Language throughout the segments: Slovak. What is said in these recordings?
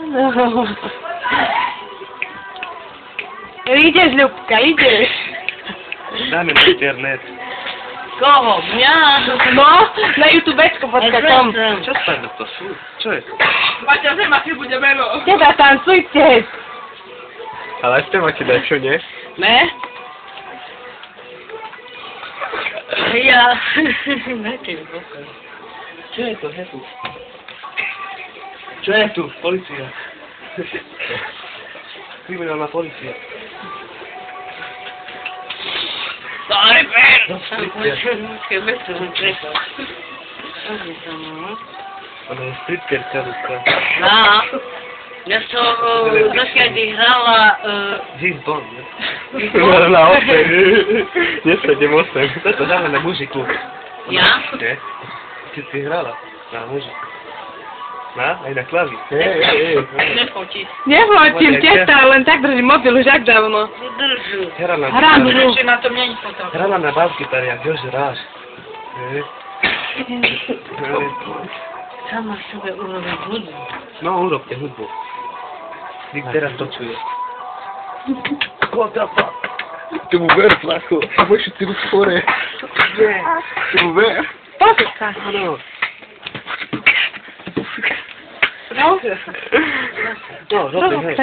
No. Idziesz, Lubka, idziesz. Damy na internet. Koło, ja. No, na YouTubeczku podskaczą. Co stary to? Co jest? Macie, że macie bude melo. Teda tancujcie. Ale śpiewacie lepsze, nie? Ne? Ja. Najpierw boka. Co jest to, Hefu? Co jest tu? Policja. Kryminalna policja. Najpierw. Ona jest sprytkerka ludzka. No. Ja to dokedy hrala... James Bond, nie? Na ostem. Nie siedzie mostem. To damy na muziku. Ja? Nie? Ty grala na muziku. Na? Aj na klavi. Nefotiť. Nefočím, teta, len tak držím mobil už jak dávno. Držu. Hrám hru. Ešte na tom není potom. Hrala na bas-gitare, jak Jože Ráš. Sama sebe urobím hudbu. No, urobte hudbu. Vy teraz to čuje. What the fuck? Ty mu ver, flacho. A môžeš si ruč hore. Nie. Ty mu ver. Pozri sa. Áno. No? No, dobre, hej.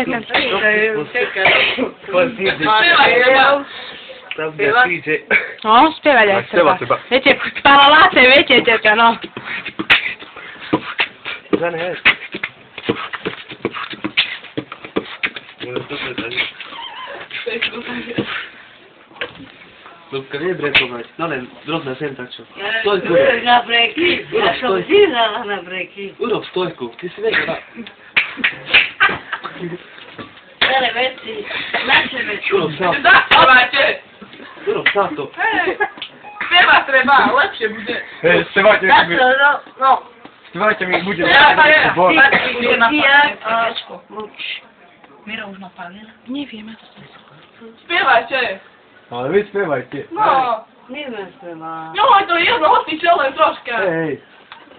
Tam, kde príde. No, spievať aj treba. Viete, palaláce, viete, teta, no. Zane, hej. Lubka, nie brekovať. No len drobná zem, tak čo. Stojku. Na breky. Ja som vždy hrala na breky. Urob stojku. Ty si vedela. Staré veci. Naše veci. Urob salto. Zaspávajte. Urob salto. Hej. Spieva treba, lepšie bude. Hej, spevajte mi. Takto, no. Spevajte mi, bude. Miro už napálil. Neviem. Spievajte. Ale vy spevajte. No. Neviem spievať. No, to je jedno, hoci čo, len troška. Hej.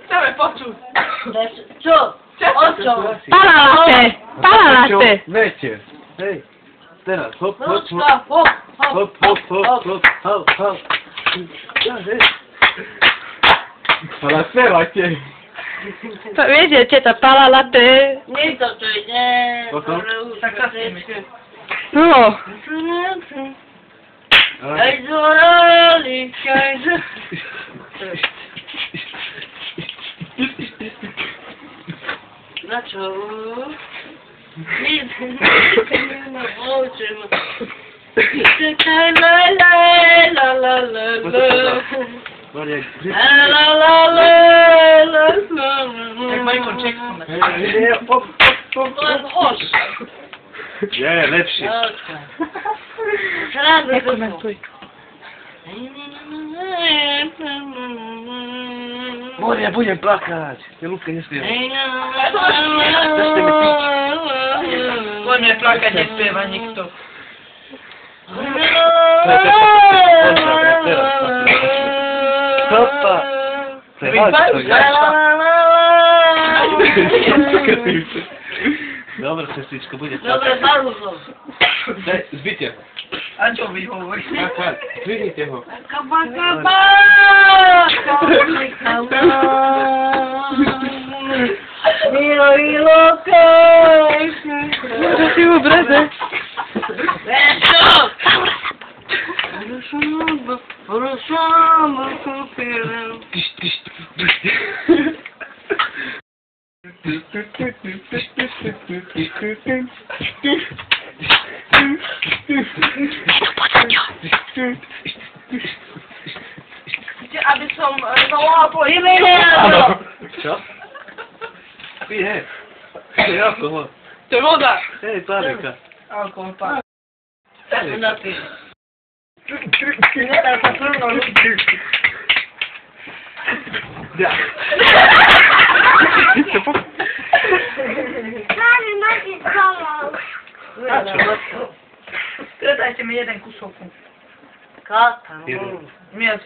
Chceme počuť. Čo? O čo? Palaláce, palaláce. Viete. Hej. Teraz, hop, hop, hop. Troška, hop, Hop, hop, hop, hop, hop, hop. Ja, hej. Ale spevajte. To viete, teta, palaláce. Nie to ide. Potom? Tak zase No. Aj zorali, aj Na čo? Na očem. Čekaj, la la la la la la. Maria, La la la la la la. Jak Michael Jackson. hop, hop, To jest oś. Nie, lepszy. Teraz Nekomentuj. Maria, budem plakać. Ja Lubka nie śpiewa. Len mne plakať nespieva nikto. Hopa. Dobra, sestryčko, bude Dobre, plakať. Maruzo. Daj, zbite. A čo vy hovoríte? Tak, zvidite ho. Kaba, kaba. Milo, milo, kaj. To si mu breze. Esto. Rusamba, kupirem. Tyš, tyš, Chcete, aby som zavolala políciu? Áno. Čo? Pije. Pije alkohol. To je voda. Hej, párika. Alkohol, pán. Tak sa napij. Nedá sa plno ľudí. Ja. Dajte mi jeden kusok. Kata. Miez.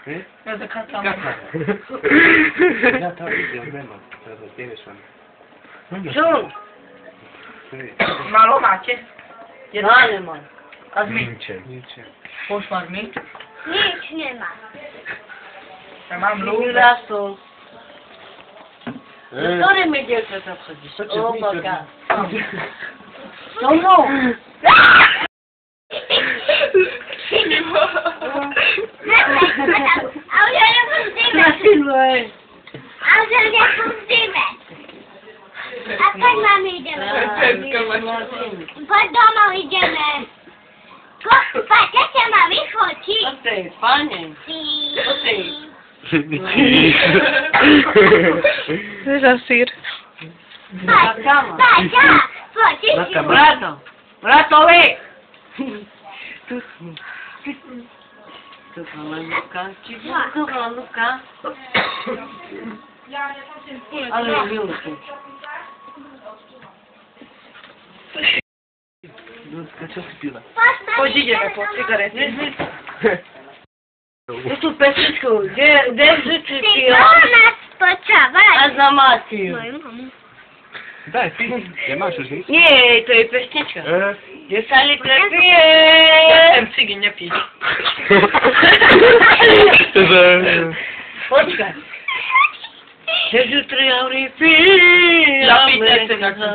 Hej? Miez kata. Kaka. Ja tam idem, nemám. Teraz vieš vám. Čo? Malo máte? No, nemám. A zmi? Ničem. Pošmar mi? Nic nemá. Ja mám lúbe. Vyrastol. Do ktorými dievčatám chodíš? O, boka. So mnou. A už ho nepustíme. Nasiluj. A už ho nepustíme. A tak mám ideme. Poď domov ideme. Paťa ma vyfotí. To ty, pane. To ty. To je za sír. Paťa, fotíš ju. Brato. Bratovi. Tu hlanúka. Tu hlanúka. Ale milky. Ľudka, čo si pila? Poď ideme po cigarety. Tu tú pesničku. Kde si Ty pila? to nás počúvaj. A za Matiu. Moju mamu. Daj, pí. Nemáš už nič? Nie, to je pesnička. Kde sa li prepije? Ten cigy nepíš. Počkaj. Že jutro ja pijeme. Ja piť nechcem, jak som